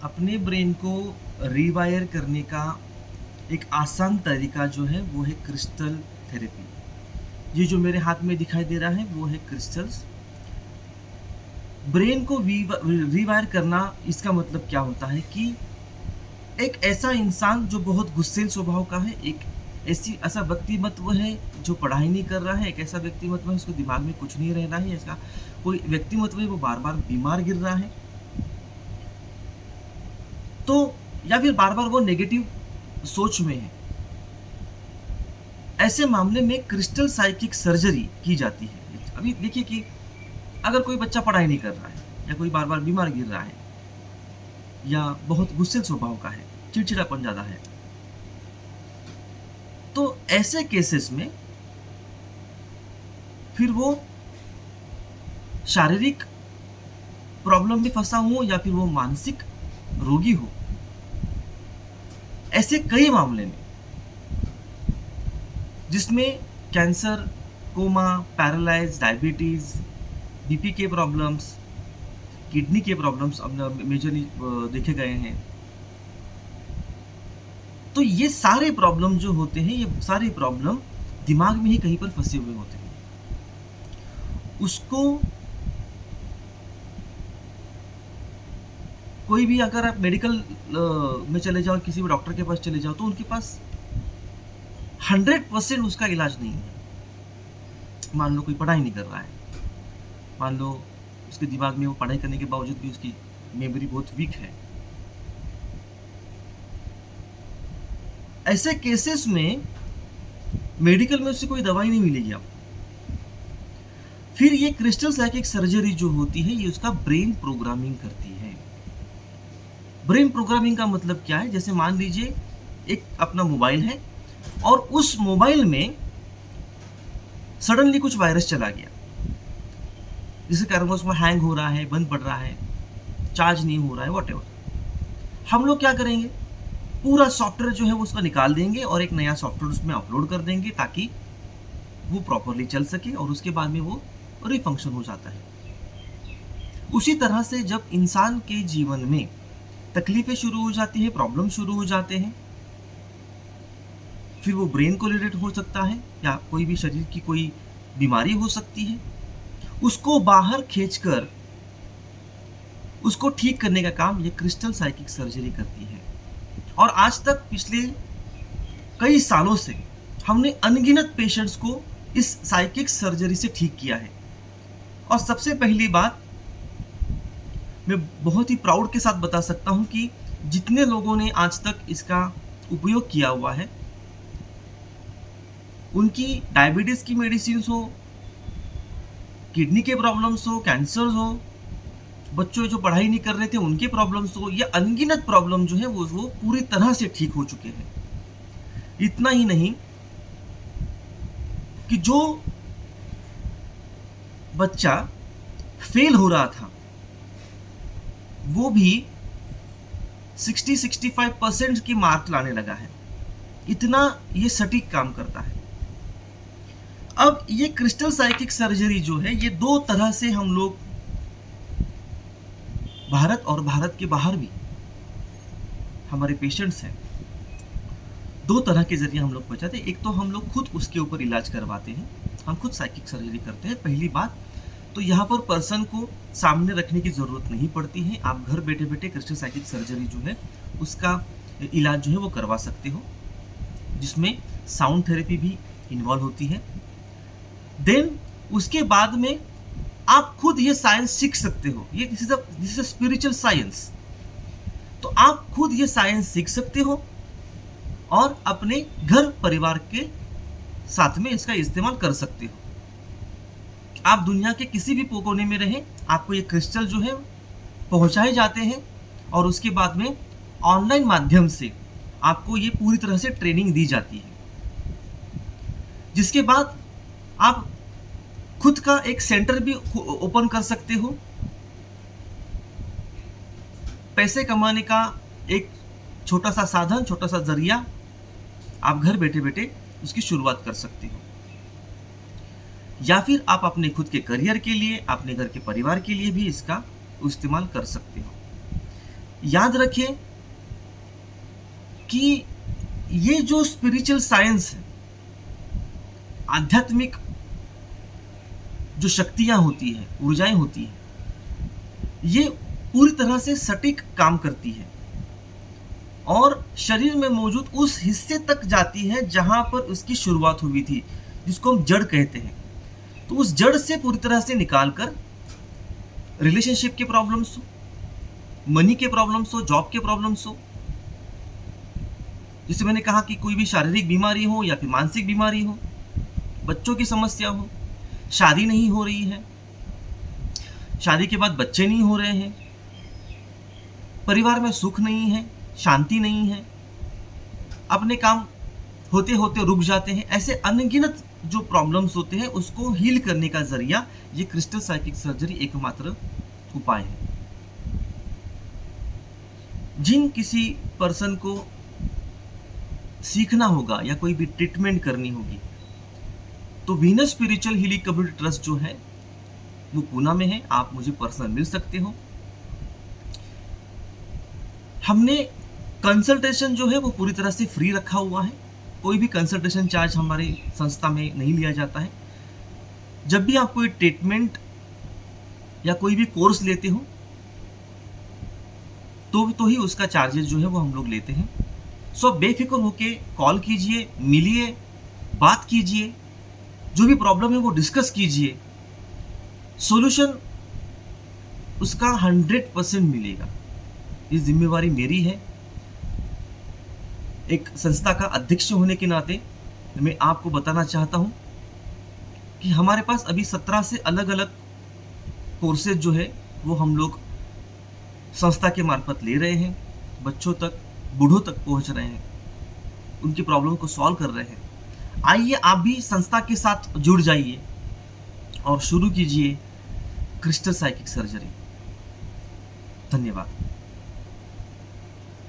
अपने ब्रेन को रीवायर करने का एक आसान तरीका जो है वो है क्रिस्टल थेरेपी। ये जो मेरे हाथ में दिखाई दे रहा है वो है क्रिस्टल्स। ब्रेन को रीवायर करना, इसका मतलब क्या होता है कि एक ऐसा इंसान जो बहुत गुस्सेल स्वभाव का है, एक ऐसा व्यक्तिमत्व है जो पढ़ाई नहीं कर रहा है, एक ऐसा व्यक्तिमत्व है उसको दिमाग में कुछ नहीं रह रहा है, ऐसा कोई व्यक्तिमत्व है वो बार बार बीमार गिर रहा है, तो या फिर बार बार वो नेगेटिव सोच में है, ऐसे मामले में क्रिस्टल साइकिक सर्जरी की जाती है। अभी देखिए कि अगर कोई बच्चा पढ़ाई नहीं कर रहा है या कोई बार बार बीमार गिर रहा है या बहुत गुस्से स्वभाव का है, चिड़चिड़ापन ज़्यादा है, तो ऐसे केसेस में फिर वो शारीरिक प्रॉब्लम में फंसा हो या फिर वो मानसिक रोगी हो, ऐसे कई मामले में जिसमें cancer, coma, paralyse, diabetes, BP के प्रॉब्लम्स, किडनी के प्रॉब्लम्स अब मेजरली देखे गए हैं। तो ये सारे प्रॉब्लम जो होते हैं, ये सारे प्रॉब्लम दिमाग में ही कहीं पर फंसे हुए होते हैं। उसको कोई भी, अगर आप मेडिकल में चले जाओ, किसी भी डॉक्टर के पास चले जाओ, तो उनके पास 100% उसका इलाज नहीं है। मान लो कोई पढ़ाई नहीं कर रहा है, मान लो उसके दिमाग में वो पढ़ाई करने के बावजूद भी उसकी मेमोरी बहुत वीक है, ऐसे केसेस में मेडिकल में उससे कोई दवाई नहीं मिलेगी आपको। फिर ये क्रिस्टल साइकिक सर्जरी जो होती है, ये उसका ब्रेन प्रोग्रामिंग करती है। ब्रेन प्रोग्रामिंग का मतलब क्या है? जैसे मान लीजिए एक अपना मोबाइल है और उस मोबाइल में सडनली कुछ वायरस चला गया, जिसके कारण उसमें हैंग हो रहा है, बंद पड़ रहा है, चार्ज नहीं हो रहा है, वॉट एवर। हम लोग क्या करेंगे, पूरा सॉफ्टवेयर जो है वो उसका निकाल देंगे और एक नया सॉफ्टवेयर उसमें अपलोड कर देंगे ताकि वो प्रॉपरली चल सके, और उसके बाद में वो रिफंक्शन हो जाता है। उसी तरह से जब इंसान के जीवन में तकलीफें शुरू हो जाती है, प्रॉब्लम शुरू हो जाते हैं, फिर वो ब्रेन को रिलेटेड हो सकता है या कोई भी शरीर की कोई बीमारी हो सकती है, उसको बाहर खींचकर उसको ठीक करने का काम ये क्रिस्टल साइकिक सर्जरी करती है। और आज तक पिछले कई सालों से हमने अनगिनत पेशेंट्स को इस साइकिक सर्जरी से ठीक किया है। और सबसे पहली बात मैं बहुत ही प्राउड के साथ बता सकता हूं कि जितने लोगों ने आज तक इसका उपयोग किया हुआ है, उनकी डायबिटीज की मेडिसिन हो, किडनी के प्रॉब्लम्स हो, कैंसर हो, बच्चों जो पढ़ाई नहीं कर रहे थे उनके प्रॉब्लम्स हो, या अनगिनत प्रॉब्लम जो है वो पूरी तरह से ठीक हो चुके हैं। इतना ही नहीं कि जो बच्चा फेल हो रहा था वो भी 60-65% की मार्क लाने लगा है। इतना ये सटीक काम करता है। अब ये क्रिस्टल साइकिक सर्जरी जो है, ये दो तरह से हम लोग भारत और भारत के बाहर भी हमारे पेशेंट्स हैं, दो तरह के जरिए हम लोग बचाते हैं। एक तो हम लोग खुद उसके ऊपर इलाज करवाते हैं, हम खुद साइकिक सर्जरी करते हैं। पहली बात तो यहाँ पर पर्सन को सामने रखने की ज़रूरत नहीं पड़ती है, आप घर बैठे बैठे क्रिस्टल साइकिक सर्जरी जो है उसका इलाज जो है वो करवा सकते हो, जिसमें साउंड थेरेपी भी इन्वॉल्व होती है। देन उसके बाद में आप खुद ये साइंस सीख सकते हो, ये this is a spiritual science. तो आप खुद ये साइंस सीख सकते हो और अपने घर परिवार के साथ में इसका इस्तेमाल कर सकते हो। आप दुनिया के किसी भी कोने में रहें, आपको ये क्रिस्टल जो है पहुंचाए जाते हैं और उसके बाद में ऑनलाइन माध्यम से आपको ये पूरी तरह से ट्रेनिंग दी जाती है, जिसके बाद आप खुद का एक सेंटर भी ओपन कर सकते हो। पैसे कमाने का एक छोटा सा साधन, छोटा सा जरिया, आप घर बैठे बैठे उसकी शुरुआत कर सकते हो। या फिर आप अपने खुद के करियर के लिए, अपने घर के परिवार के लिए भी इसका इस्तेमाल कर सकते हो। याद रखें कि ये जो स्पिरिचुअल साइंस है, आध्यात्मिक जो शक्तियां होती हैं, ऊर्जाएं होती हैं, ये पूरी तरह से सटीक काम करती है और शरीर में मौजूद उस हिस्से तक जाती है जहां पर उसकी शुरुआत हुई थी, जिसको हम जड़ कहते हैं। तो उस जड़ से पूरी तरह से निकालकर रिलेशनशिप के प्रॉब्लम्स हो, मनी के प्रॉब्लम्स हो, जॉब के प्रॉब्लम्स हो, जैसे मैंने कहा कि कोई भी शारीरिक बीमारी हो या फिर मानसिक बीमारी हो, बच्चों की समस्या हो, शादी नहीं हो रही है, शादी के बाद बच्चे नहीं हो रहे हैं, परिवार में सुख नहीं है, शांति नहीं है, अपने काम होते होते रुक जाते हैं, ऐसे अनगिनत जो प्रॉब्लम्स होते हैं उसको हील करने का जरिया ये क्रिस्टल साइकिक सर्जरी एकमात्र उपाय है। जिन किसी पर्सन को सीखना होगा या कोई भी ट्रीटमेंट करनी होगी तो Venus spiritual healing community trust जो है वो पूना में है, आप मुझे पर्सनल मिल सकते हो। हमने कंसल्टेशन जो है वो पूरी तरह से फ्री रखा हुआ है, कोई भी कंसल्टेशन चार्ज हमारी संस्था में नहीं लिया जाता है। जब भी आप कोई ट्रीटमेंट या कोई भी कोर्स लेते हो तो ही उसका चार्जेस जो है वो हम लोग लेते हैं। सो बेफिक्र होके कॉल कीजिए, मिलिए, बात कीजिए, जो भी प्रॉब्लम है वो डिस्कस कीजिए, सॉल्यूशन उसका 100% मिलेगा। ये जिम्मेवारी मेरी है, एक संस्था का अध्यक्ष होने के नाते मैं आपको बताना चाहता हूँ कि हमारे पास अभी 17 से अलग अलग कोर्सेज जो है वो हम लोग संस्था के मार्फत ले रहे हैं, बच्चों तक, बूढ़ों तक पहुँच रहे हैं, उनकी प्रॉब्लम को सॉल्व कर रहे हैं। आइए आप भी संस्था के साथ जुड़ जाइए और शुरू कीजिए क्रिस्टल साइकिक सर्जरी। धन्यवाद।